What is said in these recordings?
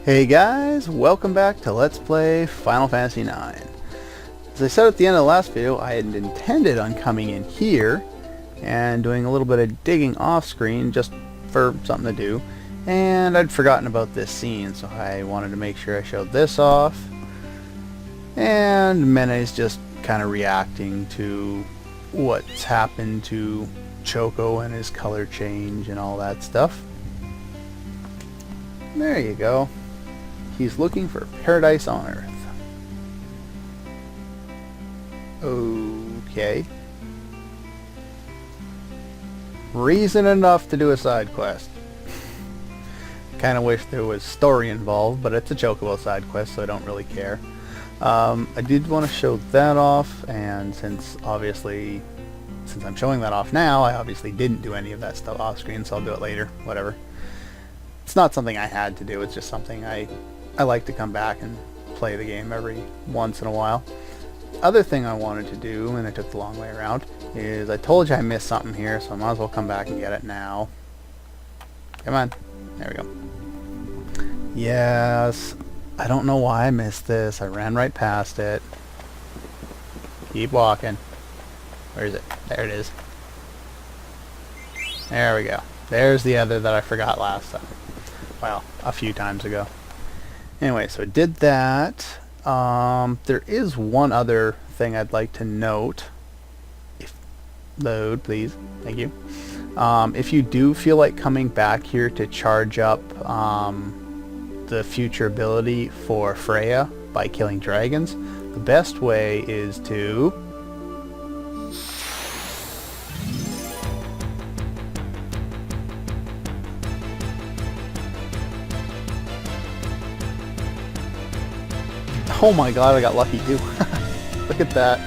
Hey guys, welcome back to Let's Play Final Fantasy IX. As I said at the end of the last video, I had intended on coming in here and doing a little bit of digging off screen just for something to do, and I'd forgotten about this scene, so I wanted to make sure I showed this off. And Mene's just kind of reacting to what's happened to Choco and his color change and all that stuff. There you go. He's looking for paradise on Earth. Okay. Reason enough to do a side quest. Kind of wish there was story involved, but it's a Chocobo side quest, so I don't really care. I did want to show that off, and since I'm showing that off now, I obviously didn't do any of that stuff off screen, so I'll do it later. Whatever. It's not something I had to do, it's just something I like to come back and play the game every once in a while. Other thing I wanted to do, and I took the long way around, is I told you I missed something here, so I might as well come back and get it now. Come on. There we go. Yes. I don't know why I missed this. I ran right past it. Keep walking. Where is it? There it is. There we go. There's the other that I forgot last time. Well, a few times ago. Anyway, so I did that. There is one other thing I'd like to note. Load, please. Thank you. If you do feel like coming back here to charge up the future ability for Freya by killing dragons, the best way is to oh my god, I got lucky too. Look at that.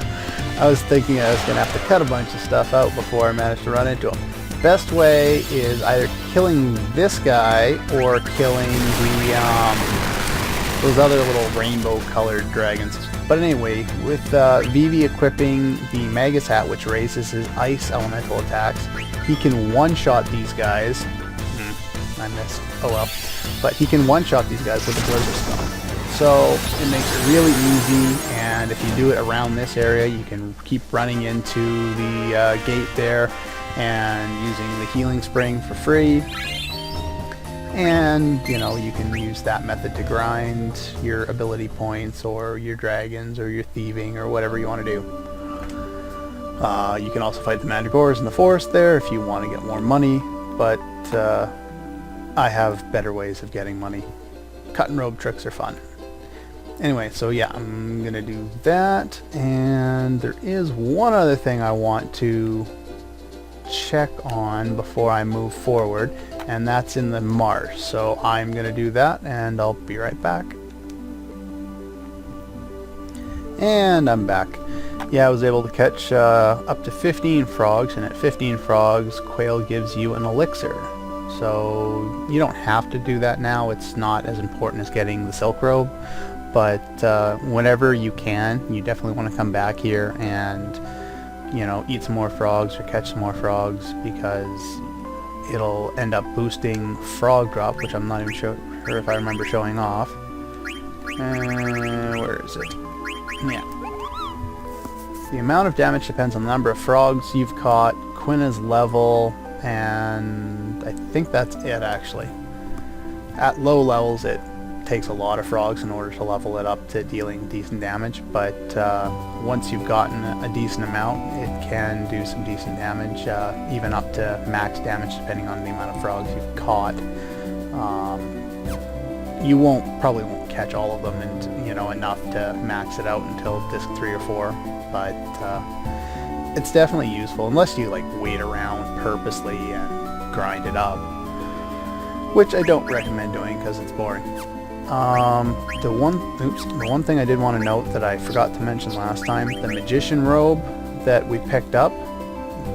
I was thinking I was going to have to cut a bunch of stuff out before I managed to run into him. Best way is either killing this guy or killing those other little rainbow colored dragons. But anyway, with Vivi equipping the Magus hat, which raises his ice elemental attacks, he can one-shot these guys. I missed. Oh well. But he can one-shot these guys with the Blizzard Stone. So it makes it really easy, and if you do it around this area, you can keep running into the gate there and using the healing spring for free. And, you know, you can use that method to grind your ability points or your dragons or your thieving or whatever you want to do. You can also fight the Mandragores in the forest there if you want to get more money, but I have better ways of getting money. Cut and robe tricks are fun. Anyway, so yeah, I'm gonna do that, and there is one other thing I want to check on before I move forward, and that's in the marsh. So I'm gonna do that, and I'll be right back. And I'm back. Yeah, I was able to catch up to 15 frogs, and at 15 frogs, Quail gives you an elixir. So you don't have to do that now. It's not as important as getting the Silk Robe. But whenever you can, you definitely want to come back here and, you know, eat some more frogs or catch some more frogs, because it'll end up boosting frog drop, which I'm not even sure if I remember showing off. Where is it? Yeah. The amount of damage depends on the number of frogs you've caught, Quina's level, and I think that's it actually. At low levels it takes a lot of frogs in order to level it up to dealing decent damage, but once you've gotten a decent amount, it can do some decent damage, even up to max damage depending on the amount of frogs you've caught. You probably won't catch all of them, and you know, enough to max it out until disc 3 or 4, but it's definitely useful unless you like wait around purposely and grind it up, which I don't recommend doing because it's boring. The one thing I did want to note that I forgot to mention last time, the Magician Robe that we picked up,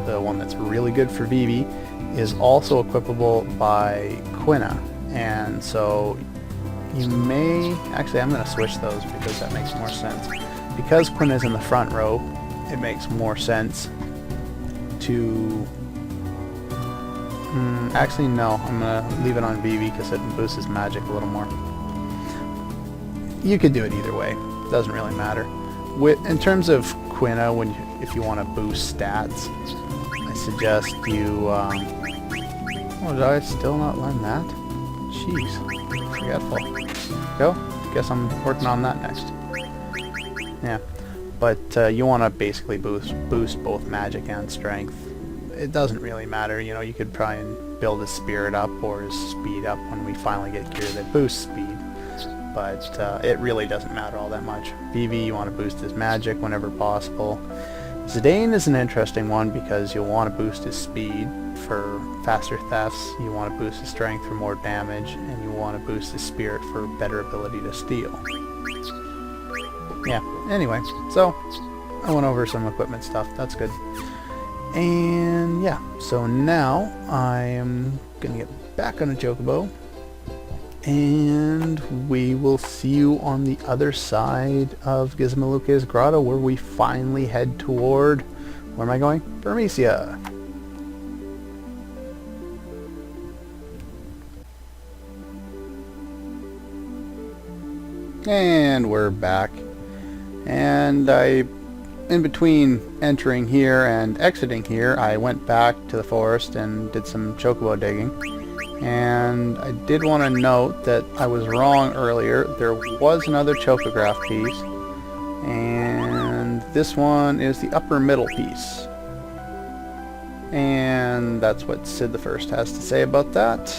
the one that's really good for Vivi, is also equipable by Quina, and so you may... Actually, I'm going to switch those because that makes more sense. Because Quina's in the front row, it makes more sense to... actually, no. I'm going to leave it on Vivi because it boosts his magic a little more. you could do it either way. Doesn't really matter. In terms of Quina, if you want to boost stats, I suggest you... oh, did I still not learn that? Jeez. Forgetful. Go. Guess I'm working on that next. Yeah. But you want to basically boost both magic and strength. It doesn't really matter. You know, you could try and build his spirit up or his speed up when we finally get gear that boosts speed. But it really doesn't matter all that much. Vivi, you want to boost his magic whenever possible. Zidane is an interesting one because you'll want to boost his speed for faster thefts, you want to boost his strength for more damage, and you want to boost his spirit for better ability to steal. Yeah, anyway, so I went over some equipment stuff, that's good. And yeah, so now I am going to get back on a Chocobo, and we will see you on the other side of Gizmaluke's Grotto, where we finally head toward, where am I going? Burmecia. And we're back. And in between entering here and exiting here, I went back to the forest and did some Chocobo digging. And I did want to note that I was wrong earlier. There was another Chocograph piece, and this one is the upper middle piece. And that's what Sid the First has to say about that.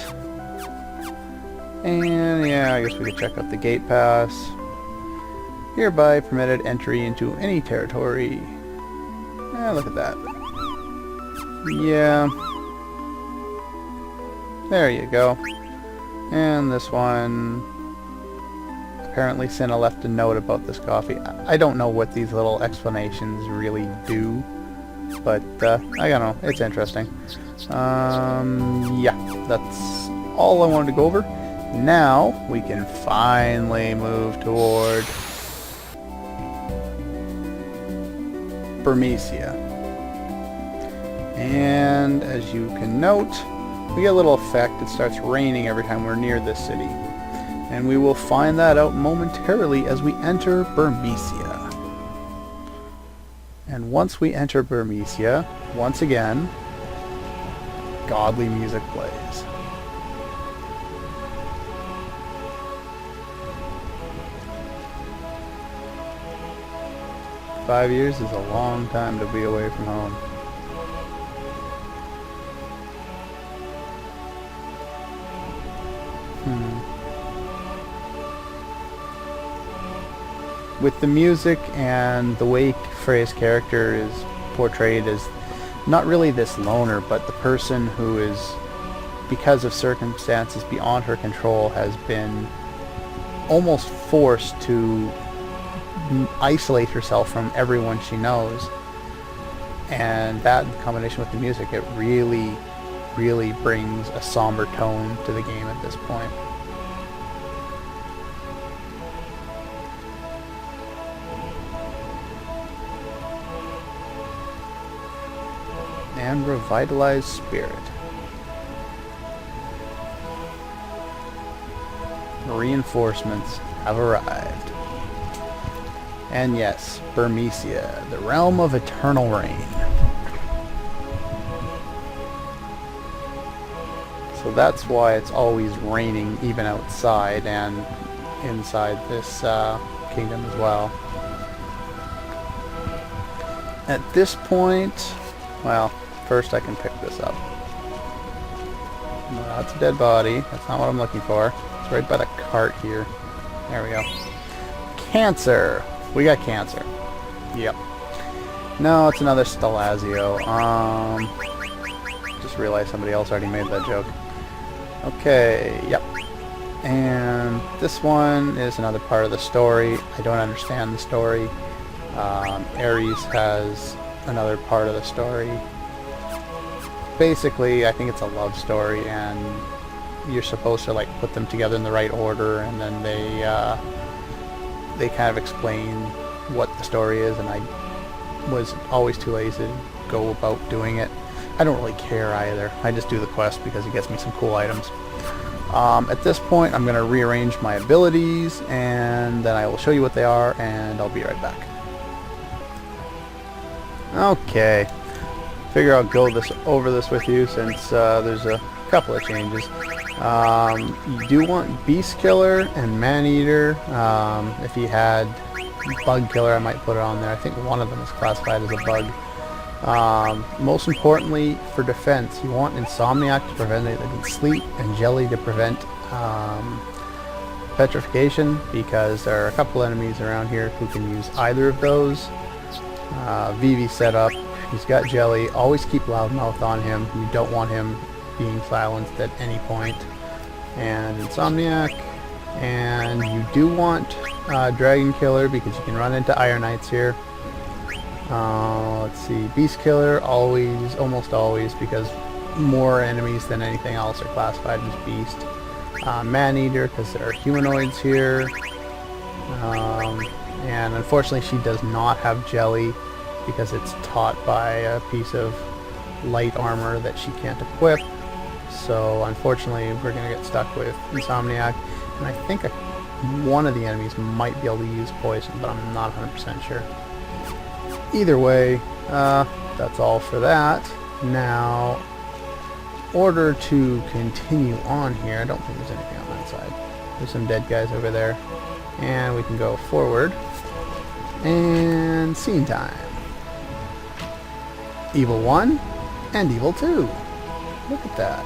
And yeah, I guess we could check out the gate pass. Hereby permitted entry into any territory. Yeah, look at that. Yeah. There you go. And this one... Apparently Cinna left a note about this coffee. I don't know what these little explanations really do. But, I don't know. It's interesting. Yeah. That's all I wanted to go over. Now, we can finally move toward... Burmecia. And, as you can note... we get a little effect. It starts raining every time we're near this city. And we will find that out momentarily as we enter Burmecia. And once we enter Burmecia, once again, godly music plays. "5 years is a long time to be away from home." With the music and the way Freya's character is portrayed as not really this loner, but the person who is, because of circumstances beyond her control, has been almost forced to isolate herself from everyone she knows. And that, in combination with the music, it really, really brings a somber tone to the game at this point. And revitalized spirit. Reinforcements have arrived. And yes, Burmecia, the realm of eternal rain. So that's why it's always raining even outside and inside this kingdom as well. At this point, well, first I can pick this up. No, that's a dead body. That's not what I'm looking for. It's right by the cart here. There we go. Cancer! We got cancer. Yep. No, it's another Stelazio. Just realized somebody else already made that joke. Okay, yep. And this one is another part of the story. I don't understand the story. Ares has another part of the story. Basically, I think it's a love story, and you're supposed to like put them together in the right order, and then they kind of explain what the story is, and I was always too lazy to go about doing it. I don't really care either. I just do the quest because it gets me some cool items. At this point, I'm going to rearrange my abilities, and then I will show you what they are, and I'll be right back. Okay, figure I'll go over this with you since there's a couple of changes. You do want Beast Killer and Man Eater. If you had Bug Killer, I might put it on there. I think one of them is classified as a bug. Most importantly, for defense, you want Insomniac to prevent anything sleep, and Jelly to prevent petrification, because there are a couple enemies around here who can use either of those. Vivi setup, he's got Jelly. Always keep Loudmouth on him. You don't want him being silenced at any point. And Insomniac. And you do want Dragon Killer, because you can run into Iron Knights here. Let's see, Beast Killer, always, almost always, because more enemies than anything else are classified as Beast. Man Eater, because there are humanoids here. And unfortunately she does not have Jelly, because it's taught by a piece of light armor that she can't equip. So unfortunately we're going to get stuck with Insomniac, and I think one of the enemies might be able to use poison, but I'm not 100% sure. Either way, that's all for that. Now, in order to continue on here, I don't think there's anything on that side. There's some dead guys over there. And we can go forward. And scene time. Evil 1 and Evil 2. Look at that.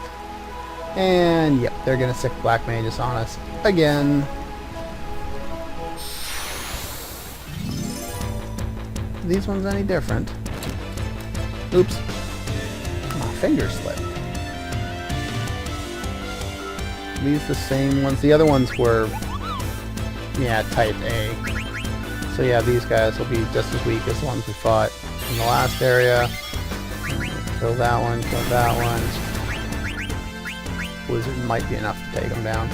And yep, they're going to sick Black Mages on us again. Are these ones any different? Oops. My finger slipped. These the same ones? The other ones were, yeah, type A. So yeah, these guys will be just as weak as the ones we fought in the last area. Kill that one, kill that one. Blizzard might be enough to take them down.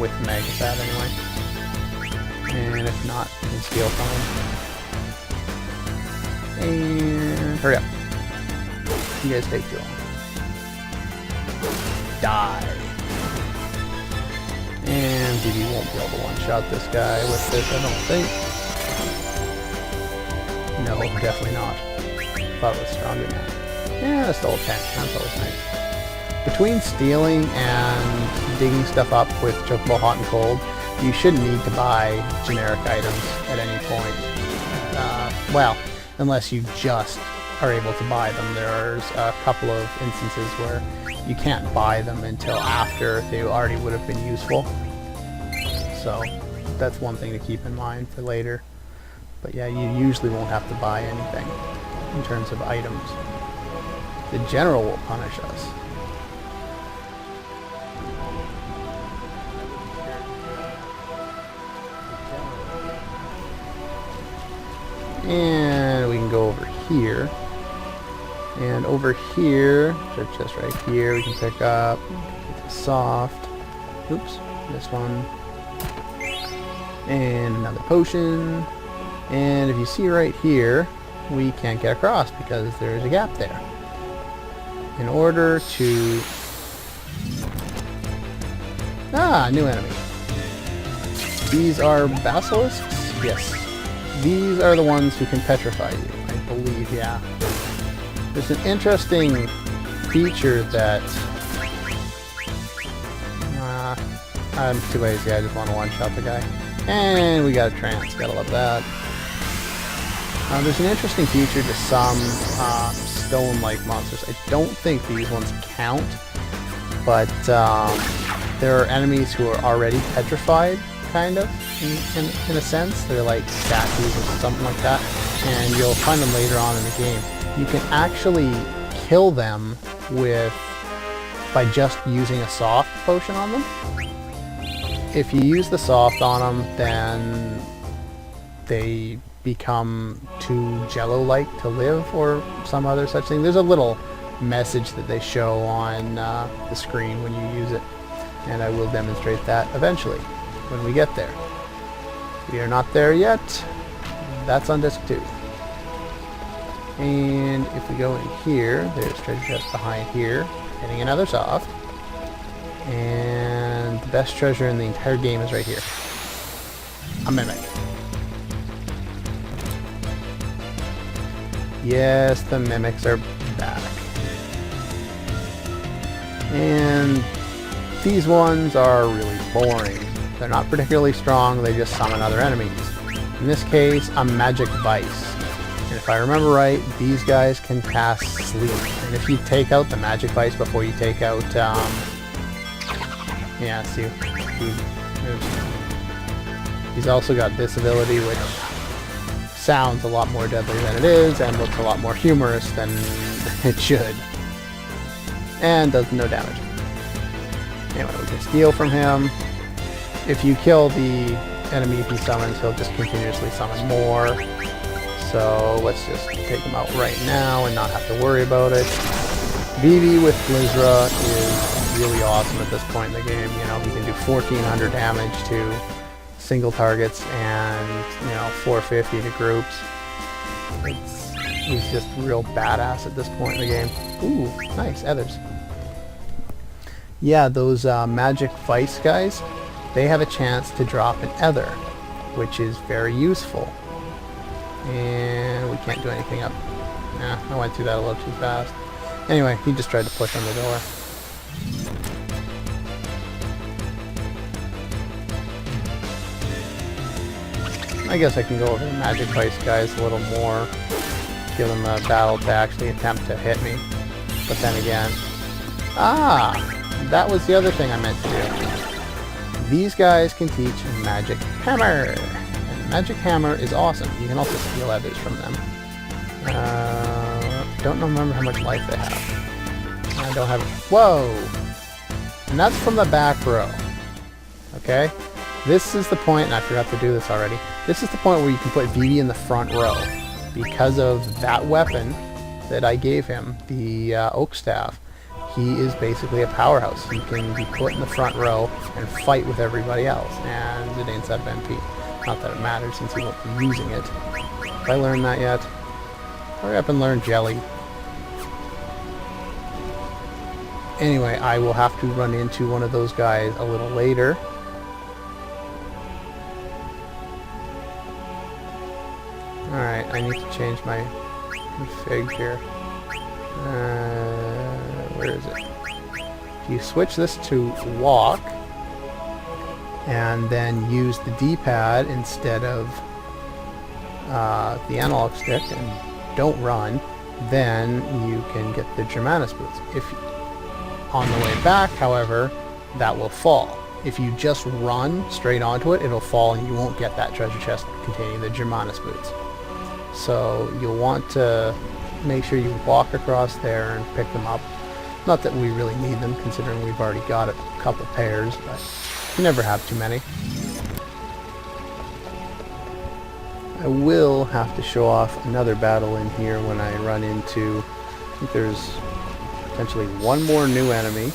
With Magasat anyway. And if not, we can steal from them. And hurry up. You guys take too long. Die. And Vivi won't be able to one-shot this guy with this, I don't think. No, definitely not. Thought it was stronger than that. Yeah, still a 10. That's always nice. Between stealing and digging stuff up with Chocobo Hot and Cold, you shouldn't need to buy generic items at any point. Well, unless you just are able to buy them. There's a couple of instances where you can't buy them until after they already would have been useful. So that's one thing to keep in mind for later. But yeah, you usually won't have to buy anything in terms of items. The general will punish us. And we can go over here. And over here, just right here, we can pick up soft. Oops, this one. And another potion. And if you see right here, we can't get across because there's a gap there. In order to... new enemy. These are basilisks? Yes. These are the ones who can petrify you, I believe, yeah. There's an interesting feature that... I'm too lazy, I just want to one-shot the guy. And we got a trance, gotta love that. There's an interesting feature to some stone-like monsters. I don't think these ones count, but there are enemies who are already petrified, kind of, in a sense. They're like statues or something like that, and you'll find them later on in the game. You can actually kill them by just using a soft potion on them. If you use the soft on them, then they become too jello-like to live, or some other such thing. There's a little message that they show on the screen when you use it, and I will demonstrate that eventually when we get there. We are not there yet. That's on disc 2. And if we go in here, there's treasure chest behind here, getting another soft. And the best treasure in the entire game is right here. A mimic. Yes, the mimics are back. And these ones are really boring. They're not particularly strong, they just summon other enemies. In this case, a magic vice. And if I remember right, these guys can cast sleep. And if you take out the magic vice before you take out, yeah, see, he's also got this ability, which sounds a lot more deadly than it is, and looks a lot more humorous than it should. And does no damage. Anyway, we can steal from him. If you kill the enemy he summons, he'll just continuously summon more. So let's just take him out right now and not have to worry about it. Vivi with Blizzra is really awesome at this point in the game. You know, he can do 1400 damage to single targets and, you know, 450 to groups. He's just real badass at this point in the game. Ooh, nice, Ethers. Yeah, those magic vice guys, they have a chance to drop an ether, which is very useful. And we can't do anything up. Nah, I went through that a little too fast. Anyway, he just tried to push on the door. I guess I can go over the magic vice guys a little more. Give them a battle to actually attempt to hit me. But then again... Ah! That was the other thing I meant to do. These guys can teach Magic Hammer. And Magic Hammer is awesome. You can also steal others from them. Don't remember how much life they have. I don't have... Whoa! And that's from the back row. Okay? This is the point, and I forgot to do this already. This is the point where you can put Vivi in the front row. Because of that weapon that I gave him, the Oak Staff, he is basically a powerhouse. He can be put in the front row and fight with everybody else. And it ain't out of MP. Not that it matters since he won't be using it. Have I learned that yet? Hurry up and learn Jelly. Anyway, I will have to run into one of those guys a little later. Alright, I need to change my config here. Where is it? If you switch this to walk, and then use the D-pad instead of the analog stick, and don't run, then you can get the Germanus boots. If on the way back, however, that will fall. If you just run straight onto it, it'll fall and you won't get that treasure chest containing the Germanus boots. So you'll want to make sure you walk across there and pick them up. Not that we really need them, considering we've already got a couple pairs, but you never have too many. I will have to show off another battle in here when I run into... I think there's potentially one more new enemy.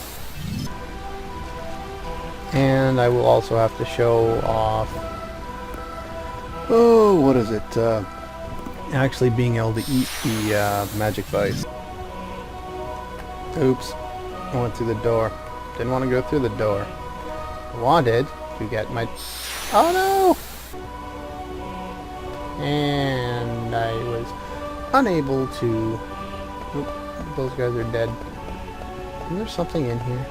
And I will also have to show off... Oh, what is it? Actually being able to eat the magic vice. Oops. I went through the door. Didn't want to go through the door. I wanted to get my... Oh no! And I was unable to... Oop, those guys are dead. Isn't there something in here?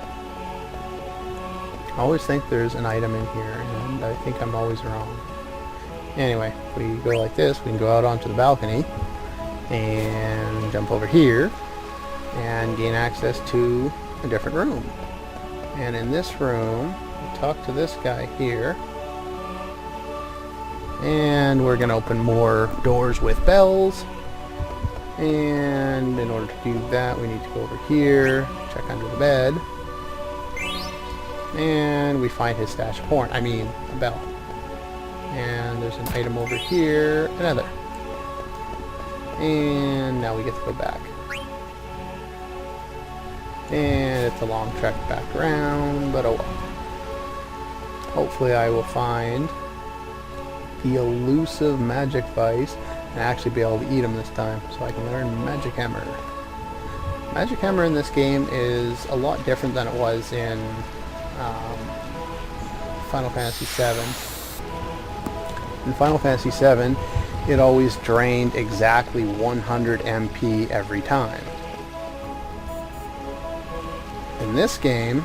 I always think there's an item in here, and I think I'm always wrong. Anyway, if we go like this, we can go out onto the balcony and jump over here and gain access to a different room. And in this room, we talk to this guy here, and we're going to open more doors with bells. And in order to do that, we need to go over here, check under the bed, and we find his stash of horn. I mean, a bell. And there's an item over here, another. And now we get to go back. And it's a long trek back around, but oh well. Hopefully I will find the elusive magic vice and actually be able to eat him this time, so I can learn Magic Hammer. Magic Hammer in this game is a lot different than it was in Final Fantasy VII. In Final Fantasy VII, it always drained exactly 100 MP every time. In this game,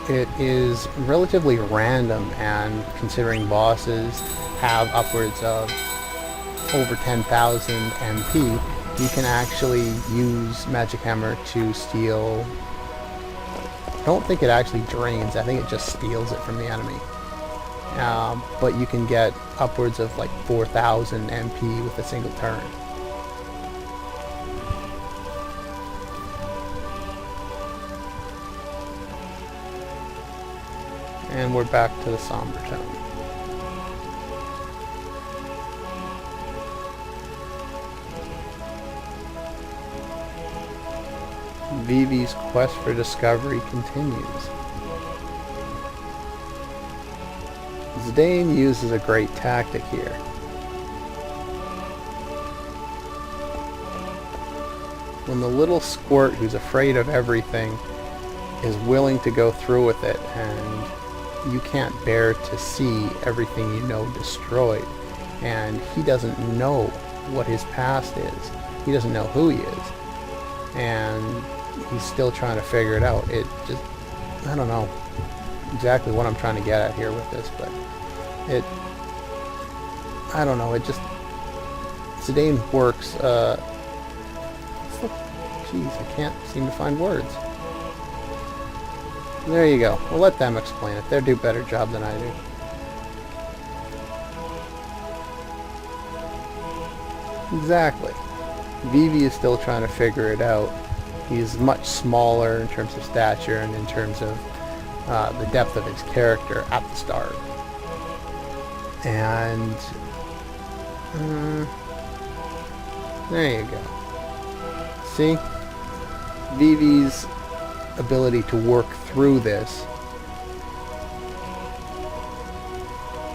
it is relatively random, and considering bosses have upwards of over 10,000 MP, you can actually use Magic Hammer to steal... I don't think it actually drains, I think it just steals it from the enemy. But you can get upwards of like 4,000 MP with a single turn. And we're back to the somber tone. Vivi's quest for discovery continues. Zidane uses a great tactic here. When the little squirt who's afraid of everything is willing to go through with it, and you can't bear to see everything you know destroyed, and he doesn't know what his past is. He doesn't know who he is. And he's still trying to figure it out. It just, I don't know exactly what I'm trying to get at here with this, but I don't know, it just, Zidane works, jeez, I can't seem to find words. There you go. We'll let them explain it. They'll do a better job than I do. Exactly. Vivi is still trying to figure it out. He's much smaller in terms of stature and in terms of the depth of his character at the start. And there you go. See? Vivi's ability to work through this.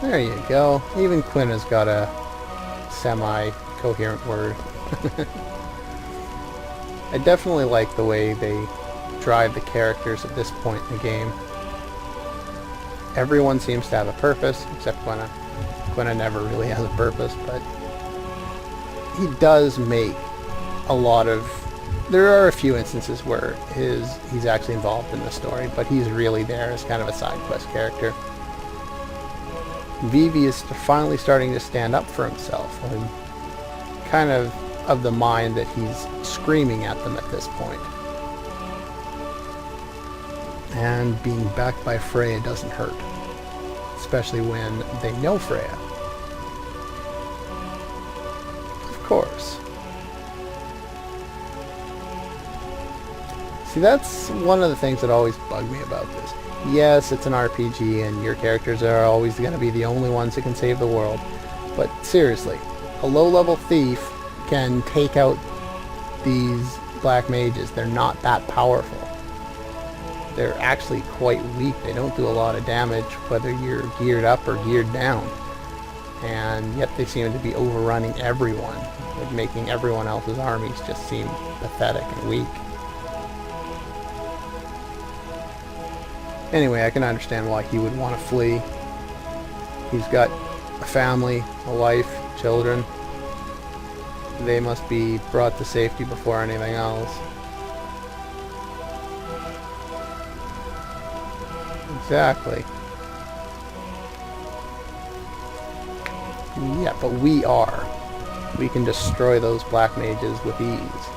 There you go. Even Quinn has got a semi-coherent word. I definitely like the way they drive the characters at this point in the game. Everyone seems to have a purpose, except Quina. Quina never really has a purpose, but he does make a lot of... There are a few instances where he's actually involved in the story, but he's really there as kind of a side quest character. Vivi is finally starting to stand up for himself, and kind of the mind that he's screaming at them at this point. And being backed by Freya doesn't hurt, especially when they know Freya. Of course. See, that's one of the things that always bugged me about this. Yes, it's an RPG and your characters are always going to be the only ones that can save the world. But seriously, a low-level thief can take out these black mages. They're not that powerful. They're actually quite weak. They don't do a lot of damage whether you're geared up or geared down. And yet they seem to be overrunning everyone, like making everyone else's armies just seem pathetic and weak. Anyway, I can understand why he would want to flee. He's got a family, a wife, children. They must be brought to safety before anything else. Exactly. Yeah, but we are. We can destroy those black mages with ease.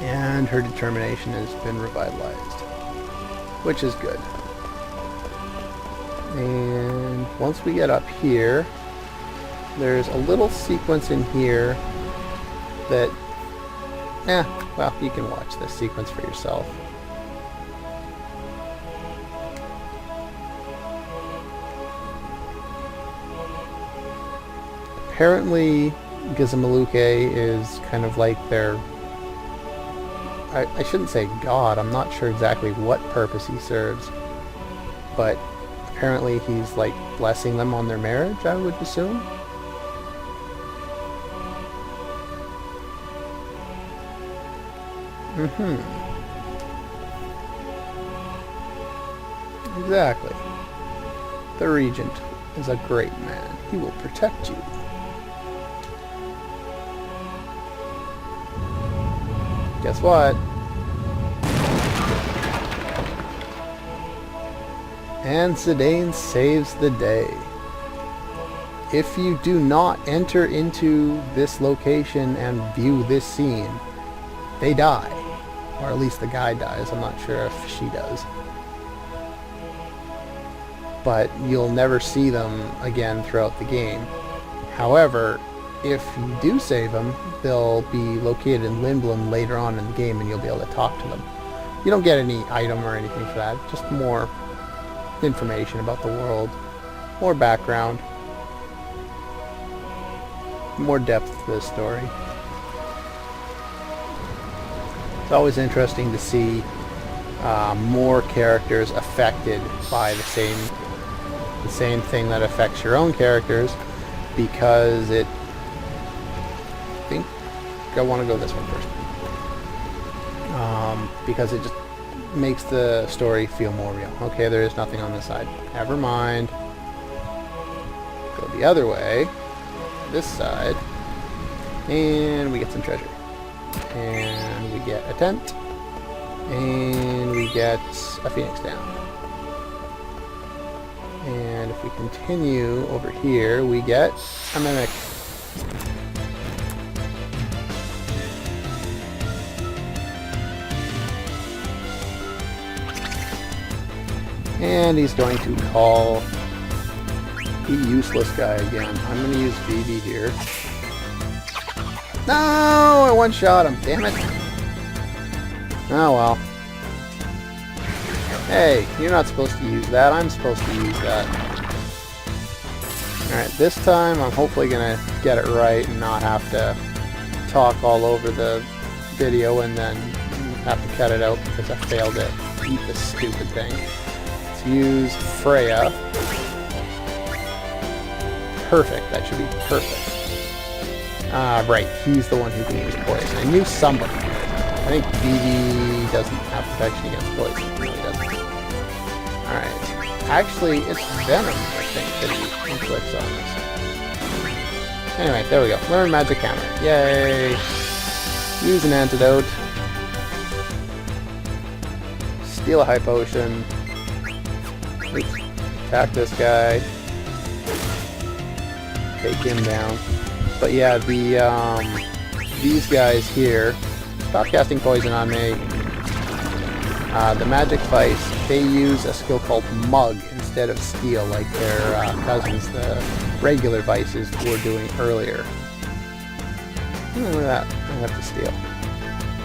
And her determination has been revitalized, which is good. And once we get up here, there's a little sequence in here that, well, you can watch this sequence for yourself. Apparently, Gizamaluke is kind of like their... I shouldn't say god, I'm not sure exactly what purpose he serves, but apparently he's like blessing them on their marriage, I would assume. Exactly. The Regent is a great man. He will protect you. Guess what? And Zidane saves the day. If you do not enter into this location and view this scene, they die. Or at least the guy dies. I'm not sure if she does. But you'll never see them again throughout the game. However, if you do save them, they'll be located in Lindblom later on in the game and you'll be able to talk to them. You don't get any item or anything for that, just more information about the world, more background, more depth to the story. It's always interesting to see more characters affected by the same thing that affects your own characters, because I think I want to go this one first, because it just makes the story feel more real. Okay, there is nothing on this side. Never mind. Go the other way, this side, and we get some treasure. And we get a tent, and we get a phoenix down. And if we continue over here, we get a mimic. And he's going to call the useless guy again. I'm going to use Vivi here. No! I one-shot him. Damn it. Oh well. Hey, you're not supposed to use that. I'm supposed to use that. Alright, this time I'm hopefully going to get it right and not have to talk all over the video and then have to cut it out because I failed to eat this stupid thing. Let's use Freya. Perfect. That should be perfect. Right, he's the one who can use poison. I knew somebody did. I think Vivi doesn't have protection against poison. No, he doesn't. Alright. Actually, it's Venom, I think, that he inflicts on us. Anyway, there we go. Learn Magic Hammer. Yay! Use an antidote. Steal a high potion. Oops. Attack this guy. Take him down. But yeah, these guys here, stop casting poison on me. The magic vice, they use a skill called Mug instead of Steal, like their cousins, the regular vices were doing earlier. Look at that, I have to Steal.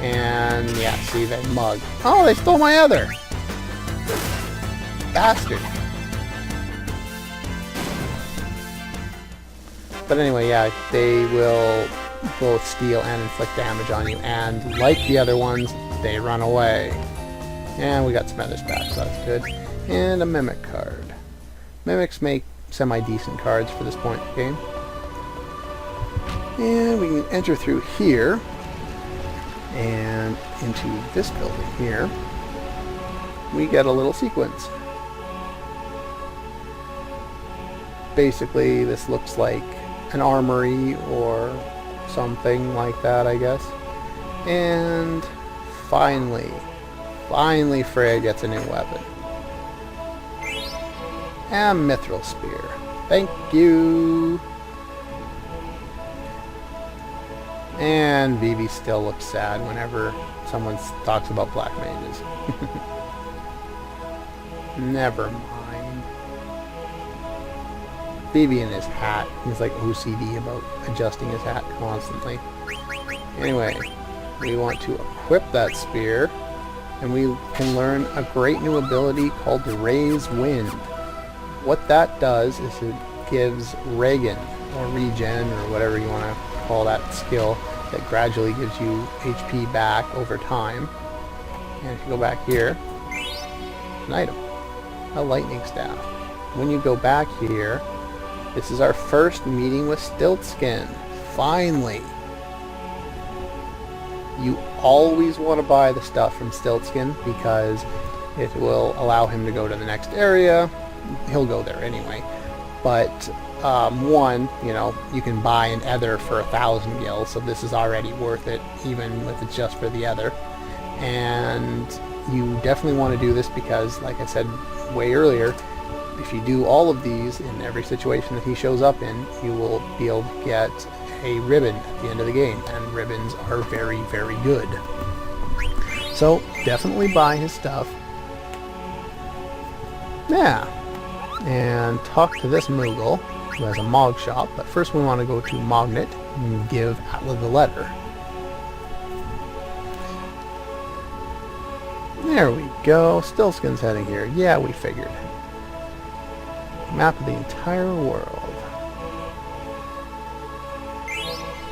And yeah, see, they Mug. Oh, they stole my other! Bastard! But anyway, yeah, they will both steal and inflict damage on you, and like the other ones, they run away. And we got some others back, so that's good. And a Mimic card. Mimics make semi-decent cards for this point in the game. And we can enter through here, and into this building here, we get a little sequence. Basically, this looks like an armory or something like that, I guess. And finally Freya gets a new weapon. A Mithril Spear. Thank you! And Vivi still looks sad whenever someone talks about black mages. Never mind. Vivi and his hat. He's like OCD about adjusting his hat constantly. Anyway, we want to equip that spear, and we can learn a great new ability called Raise Wind. What that does is it gives Regen, or regen, or whatever you want to call that skill, that gradually gives you HP back over time. And if you go back here, an item, a lightning staff. When you go back here, this is our first meeting with Stiltskin. Finally! You always want to buy the stuff from Stiltskin because It will allow him to go to the next area. He'll go there anyway. But one, you know, you can buy an ether for 1,000 gil, so this is already worth it, even if it's just for the ether. And you definitely want to do this because, like I said way earlier, if you do all of these in every situation that he shows up in, you will be able to get a ribbon at the end of the game, and ribbons are very, very good. So definitely buy his stuff. Yeah, and talk to this Moogle who has a Mog shop, but first we want to go to Mognet and give Atla the letter. There we go. Stillskin's heading here. Yeah, we figured. Map of the entire world.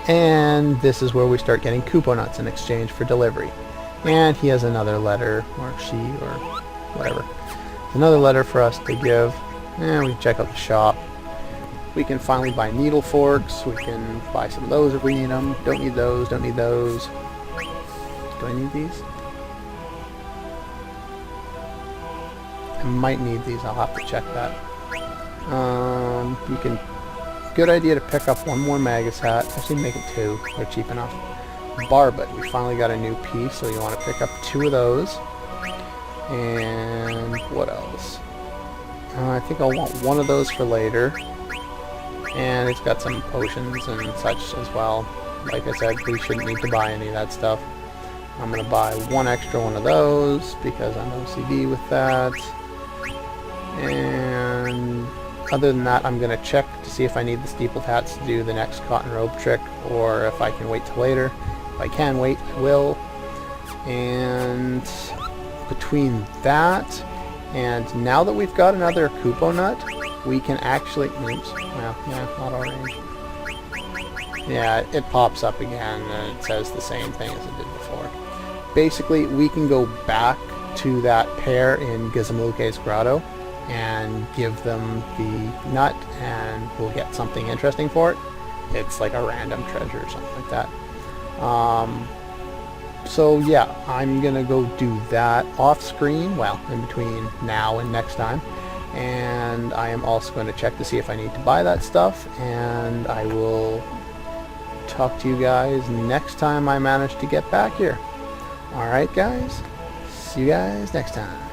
And this is where we start getting Kupo nuts in exchange for delivery. And he has another letter, or she, or whatever. Another letter for us to give. And we can check out the shop. We can finally buy needle forks. We can buy some of those if we need them. Don't need those, don't need those. Do I need these? I might need these, I'll have to check that. You can... Good idea to pick up one more Magus hat. Actually make it 2, they're cheap enough. Barbet, we finally got a new piece, so you want to pick up 2 of those. And what else? I think I'll want one of those for later. And it's got some potions and such as well. Like I said, we shouldn't need to buy any of that stuff. I'm going to buy one extra one of those because I'm OCD with that. And other than that, I'm going to check to see if I need the steepled hats to do the next cotton robe trick, or if I can wait till later. If I can wait, I will. And between that and now that we've got another Kupo nut, we can actually... Oops. Well, yeah, not all range. Yeah, it pops up again and it says the same thing as it did before. Basically, we can go back to that pair in Gizmaluke's grotto and give them the nut, and we'll get something interesting for it. It's like a random treasure or something like that. So yeah, I'm gonna go do that off screen, well, in between now and next time. And I am also going to check to see if I need to buy that stuff, and I will talk to you guys next time I manage to get back here. Alright guys, see you guys next time.